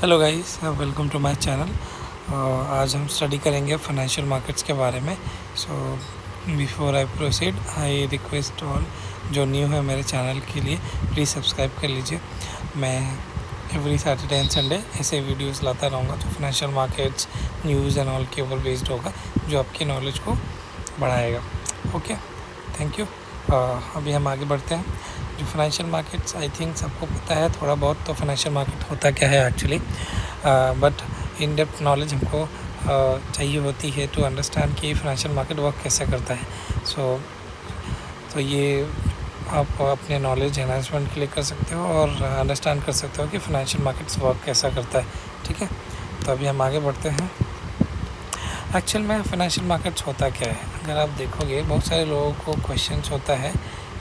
Hello guys, welcome to my channel. आज हम study करेंगे फाइनेंशियल मार्केट्स के बारे में। So before I proceed, I request all जो न्यू है मेरे चैनल के लिए प्लीज़ सब्सक्राइब कर लीजिए। मैं एवरी सैटरडे एंड संडे ऐसे वीडियोस लाता रहूँगा जो financial markets news and all के ऊपर बेस्ड होगा, जो आपकी नॉलेज को बढ़ाएगा। Okay, thank you. अभी हम आगे बढ़ते हैं। जो फाइनेंशियल मार्केट्स, आई थिंक सबको पता है थोड़ा बहुत तो फाइनेंशियल मार्केट होता क्या है actually, but in depth knowledge हमको चाहिए होती है टू अंडरस्टैंड कि फाइनेंशियल मार्केट वर्क कैसे करता है। तो ये आप अपने नॉलेज एनहांसमेंट के लिए कर सकते हो और अंडरस्टैंड कर सकते हो कि फाइनेंशियल मार्केट्स वर्क कैसा करता है। ठीक है, तो अभी हम आगे बढ़ते हैं। एक्चुअल में फाइनेंशियल मार्केट्स होता क्या है? अगर आप देखोगे बहुत सारे लोगों को क्वेश्चंस होता है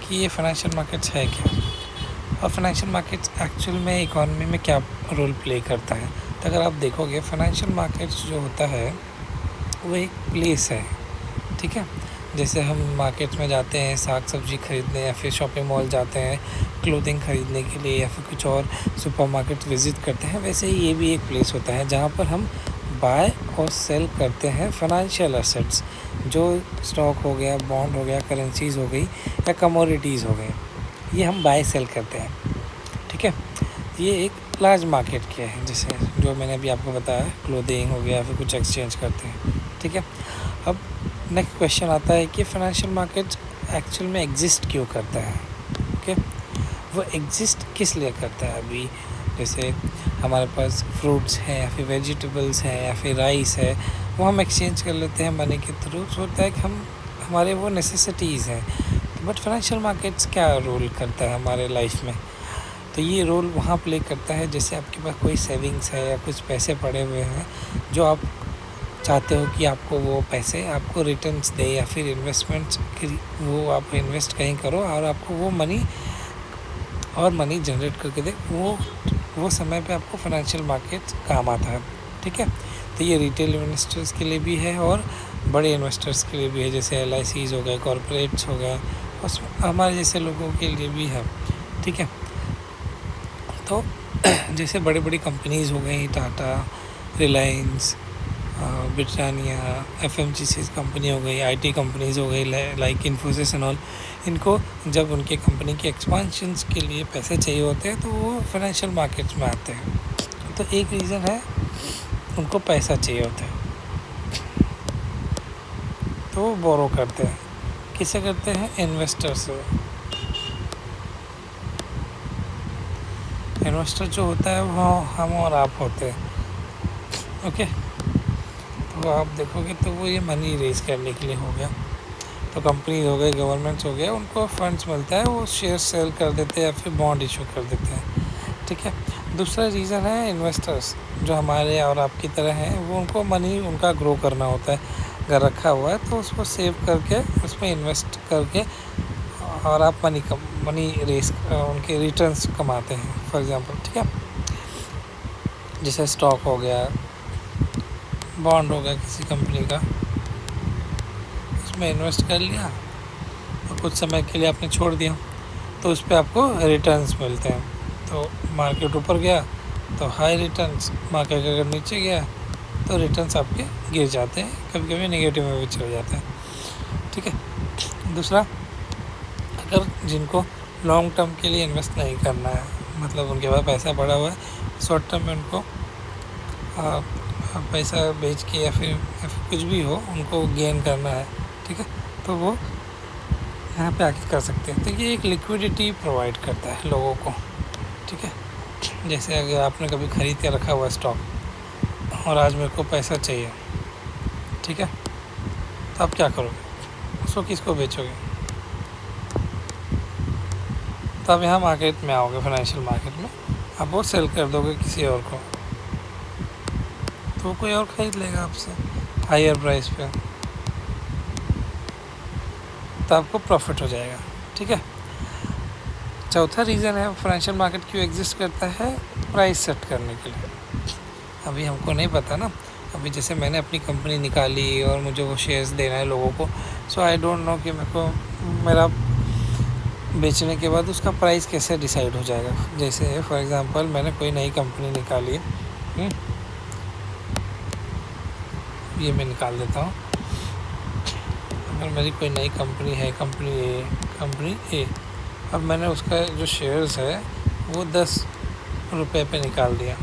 कि ये फाइनेंशियल मार्केट्स है क्या, और फाइनेंशियल मार्केट्स एक्चुअल में इकोनॉमी में क्या रोल प्ले करता है। तो अगर आप देखोगे फाइनेंशियल मार्केट्स जो होता है वो एक प्लेस है। ठीक है, जैसे हम मार्केट में जाते हैं साग सब्जी खरीदने, या फिर शॉपिंग मॉल जाते हैं क्लोथिंग ख़रीदने के लिए, या फिर कुछ और सुपरमार्केट विज़िट करते हैं, वैसे ही ये भी एक प्लेस होता है जहाँ पर हम बाय और सेल करते हैं फाइनेंशियल एसेट्स, जो स्टॉक हो गया, बॉन्ड हो गया, करेंसीज हो गई या कमोडिटीज़ हो गई, ये हम बाय सेल करते हैं। ठीक है, ये एक लार्ज मार्केट के है, जैसे जो मैंने अभी आपको बताया क्लोथिंग हो गया या फिर कुछ एक्सचेंज करते हैं। ठीक है, अब नेक्स्ट क्वेश्चन आता है कि फाइनेंशियल मार्केट एक्चुअल में एग्जिस्ट क्यों करता है। ओके, वो एग्जिस्ट किस लिए करता है। अभी जैसे हमारे पास फ्रूट्स हैं या फिर वेजिटेबल्स हैं या फिर राइस है, वो हम एक्सचेंज कर लेते हैं मनी के थ्रू। सोचता है कि हमारे वो नेसेसिटीज़ हैं। बट फाइनेंशियल मार्केट्स क्या रोल करता है हमारे लाइफ में? तो ये रोल वहाँ प्ले करता है जैसे आपके पास कोई सेविंग्स है या कुछ पैसे पड़े हुए हैं जो आप चाहते हो कि आपको वो पैसे आपको रिटर्न्स दे, या फिर इन्वेस्टमेंट्स वो आप इन्वेस्ट कहीं करो और आपको वो मनी जनरेट करके दे। वो समय पे आपको फाइनेंशियल मार्केट काम आता है। ठीक है, तो ये रिटेल इन्वेस्टर्स के लिए भी है और बड़े इन्वेस्टर्स के लिए भी है, जैसे LICs हो गए, कॉरपोरेट्स हो गए, उसमें हमारे जैसे लोगों के लिए भी है। ठीक है, तो जैसे बड़ी बड़ी कंपनीज़ हो गई, Tata, Reliance, Britannia, FMGC company हो गई, IT कंपनीज़ हो गई लाइक इन्फोसिस एंड ऑल, इनको जब उनके कंपनी के एक्सपांशंस के लिए पैसे चाहिए होते हैं तो वो फाइनेंशियल मार्केट्स में आते हैं। तो एक रीज़न है उनको पैसा चाहिए होता है, तो वो बोरो करते हैं। किसे करते हैं? इन्वेस्टर से। इन्वेस्टर जो होता है वो हम और आप होते हैं। ओके, तो आप देखोगे तो वो ये मनी रेज करने के लिए हो गया। तो कंपनीज हो गए, गवर्नमेंट्स हो गए, उनको फंड्स मिलता है, वो शेयर सेल कर देते हैं या फिर बॉन्ड इशू कर देते हैं। ठीक है, दूसरा रीज़न है इन्वेस्टर्स जो हमारे और आपकी तरह हैं, वो उनको मनी उनका ग्रो करना होता है। घर रखा हुआ है तो उसको सेव करके उसमें इन्वेस्ट करके और आप मनी रेस उनके रिटर्न्स कमाते हैं, फॉर एग्ज़ाम्पल। ठीक है, जैसे स्टॉक हो गया, बॉन्ड हो गया किसी कंपनी का, उसमें इन्वेस्ट कर लिया और कुछ समय के लिए आपने छोड़ दिया तो उस पर आपको रिटर्न्स मिलते हैं। तो मार्केट ऊपर गया तो हाई रिटर्न्स, मार्केट अगर नीचे गया तो रिटर्न्स आपके गिर जाते हैं, कभी कभी नेगेटिव में भी चले जाते हैं। ठीक है, दूसरा, अगर जिनको लॉन्ग टर्म के लिए इन्वेस्ट नहीं करना है, मतलब उनके पास पैसा पड़ा हुआ है, शॉर्ट टर्म में उनको पैसा बेच के या फिर कुछ भी हो उनको गेन करना है, ठीक है, तो वो यहाँ पे आके कर सकते हैं। तो ये एक लिक्विडिटी प्रोवाइड करता है लोगों को। ठीक है, जैसे अगर आपने कभी ख़रीद के रखा हुआ स्टॉक और आज मेरे को पैसा चाहिए, ठीक है, तो आप क्या करोगे? उसको किसको बेचोगे? तो आप यहाँ मार्केट में आओगे, फाइनेंशियल मार्केट में, आप वो सेल कर दोगे किसी और को, तो कोई और ख़रीद लेगा आपसे हायर प्राइस पे, तो आपको प्रॉफिट हो जाएगा। ठीक है, चौथा रीज़न है फाइनेंशियल मार्केट क्यों एग्जिस्ट करता है, प्राइस सेट करने के लिए। अभी हमको नहीं पता ना, अभी जैसे मैंने अपनी कंपनी निकाली और मुझे वो शेयर्स देना है लोगों को, सो आई डोंट नो कि मेरे को मेरा बेचने के बाद उसका प्राइस कैसे डिसाइड हो जाएगा। जैसे फॉर एग्ज़ाम्पल मैंने कोई नई कंपनी निकाली हम्म, ये मैं निकाल देता हूँ। अगर मेरी कोई नई कंपनी है, कंपनी ए, अब मैंने उसका जो शेयर्स है वो 10 रुपये पे निकाल दिया,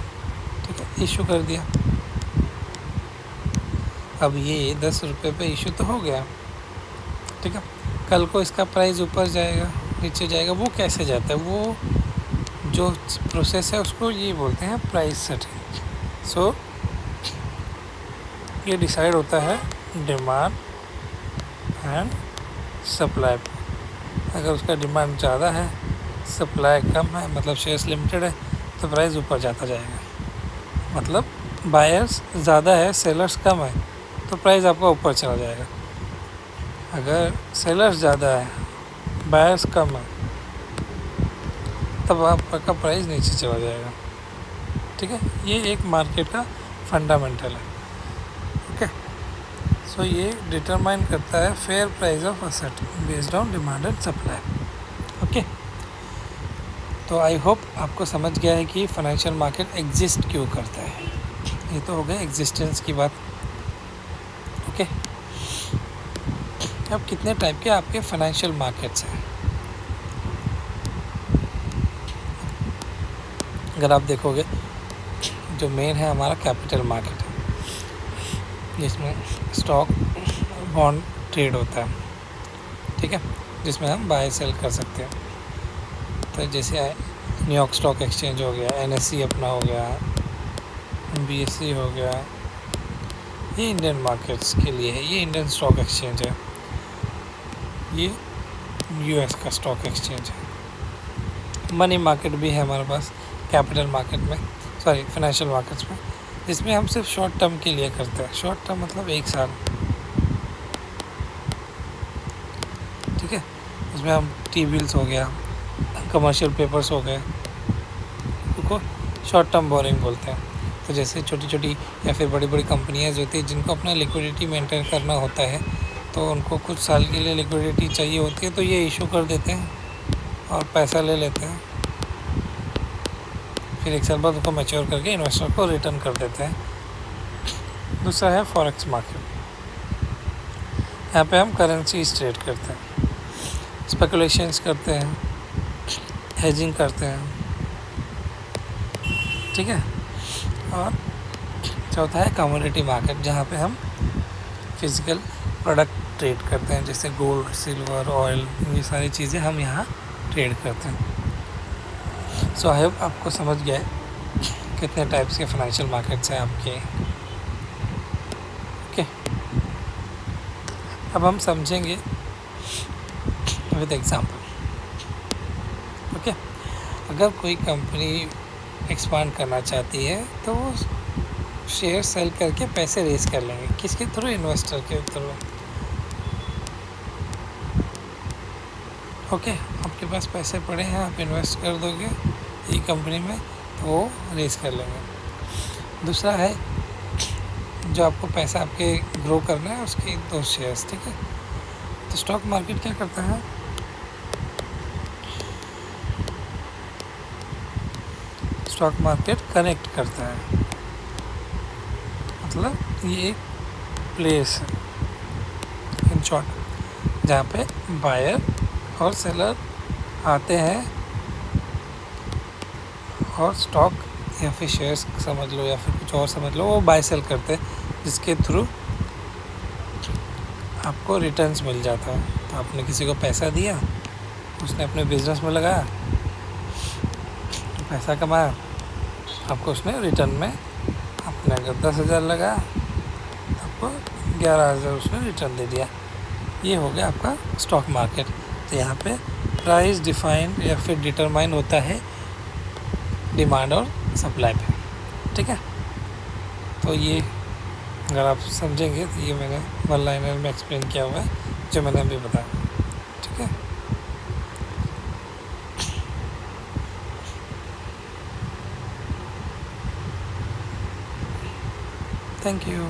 ठीक है, इशू कर दिया। अब ये 10 रुपये पे इशू तो हो गया, ठीक है। कल को इसका प्राइस ऊपर जाएगा, नीचे जाएगा, वो कैसे जाता है, वो जो प्रोसेस है उसको ये बोलते हैं प्राइस सेटिंग। सो ये डिसाइड होता है डिमांड एंड सप्लाई पे। अगर उसका डिमांड ज़्यादा है, सप्लाई कम है, मतलब शेयर्स लिमिटेड है, तो प्राइस ऊपर जाता जाएगा। मतलब बायर्स ज़्यादा है, सेलर्स कम है, तो प्राइस आपका ऊपर चला जाएगा। अगर सेलर्स ज़्यादा है, बायर्स कम है, तब आपका प्राइस नीचे चला जाएगा, ठीक है। ये एक मार्केट का फंडामेंटल है, ओके। सो ये डिटरमाइन करता है fair price of asset based on demand and supply, okay. तो आई होप आपको समझ गया है कि फाइनेंशियल मार्केट एग्जिस्ट क्यों करता है। ये तो हो गया एग्जिस्टेंस की बात, ओके। अब कितने टाइप के आपके फाइनेंशियल मार्केट्स हैं। अगर आप देखोगे, जो मेन है हमारा कैपिटल मार्केट है, जिसमें स्टॉक बॉन्ड ट्रेड होता है, ठीक है, जिसमें हम बाय सेल कर सकते हैं। तो जैसे न्यूयॉर्क स्टॉक एक्सचेंज हो गया, NSE अपना हो गया, BSE हो गया, ये इंडियन मार्केट्स के लिए है। ये इंडियन स्टॉक एक्सचेंज है, ये US का स्टॉक एक्सचेंज है। मनी मार्केट भी है हमारे पास कैपिटल मार्केट में, सॉरी फाइनेंशियल मार्केट्स में, जिसमें हम सिर्फ शॉर्ट टर्म के लिए करते हैं। शॉर्ट टर्म मतलब 1 साल, ठीक है। उसमें हम T-बिल्स हो गया, कमर्शियल पेपर्स हो गए, उनको शॉर्ट टर्म बोरिंग बोलते हैं। तो जैसे छोटी छोटी या फिर बड़ी बड़ी कंपनियां जो होती है, जिनको अपना लिक्विडिटी मेंटेन करना होता है, तो उनको कुछ साल के लिए लिक्विडिटी चाहिए होती है, तो ये इशू कर देते हैं और पैसा ले लेते हैं। फिर 1 साल बाद उनको मैच्योर करके इन्वेस्टर को रिटर्न कर देते हैं। दूसरा है फॉरेक्स मार्केट। यहाँ पे हम करेंसी ट्रेड करते हैं, स्पेकुलेशंस करते हैं, हेजिंग करते हैं, ठीक है। और चौथा है कमोडिटी मार्केट, जहाँ पे हम फिजिकल प्रोडक्ट ट्रेड करते हैं, जैसे गोल्ड, सिल्वर, ऑयल, ये सारी चीज़ें हम यहाँ ट्रेड करते हैं। सो आई होप आपको समझ गया कितने टाइप्स के फाइनेंशियल मार्केट्स हैं आपके, ओके। अब हम समझेंगे विद एग्जांपल, ओके। अगर कोई कंपनी एक्सपांड करना चाहती है, तो वो शेयर सेल करके पैसे रेज कर लेंगे। किसके थ्रू? इन्वेस्टर के थ्रू, ओके। आपके पास पैसे पड़े हैं, आप इन्वेस्ट कर दोगे ये कंपनी में, तो वो रेज कर लेंगे। दूसरा है, जो आपको पैसा आपके ग्रो करना है, उसके 2 शेयर्स, ठीक है। तो स्टॉक मार्केट क्या करता है, स्टॉक मार्केट कनेक्ट करता है, मतलब ये एक प्लेस है इन शॉर्ट, जहाँ पे बायर और सेलर आते हैं और स्टॉक या फिर शेयर्स समझ लो या फिर कुछ और समझ लो, वो बाय सेल करते हैं, जिसके थ्रू आपको रिटर्न्स मिल जाता है। तो आपने किसी को पैसा दिया, उसने अपने बिजनेस में लगाया, पैसा कमाया, आपको उसने रिटर्न में, आपने अगर 10,000 लगाया, आपको 11,000 उसने रिटर्न दे दिया। ये हो गया आपका स्टॉक मार्केट। तो यहाँ पे प्राइस डिफाइन या फिर डिटरमाइन होता है डिमांड और सप्लाई पे, ठीक है। तो ये अगर आप समझेंगे, तो ये मैंने 1 लाइनर में एक्सप्लेन किया हुआ है, जो मैंने अभी बताया, ठीक है। Thank you.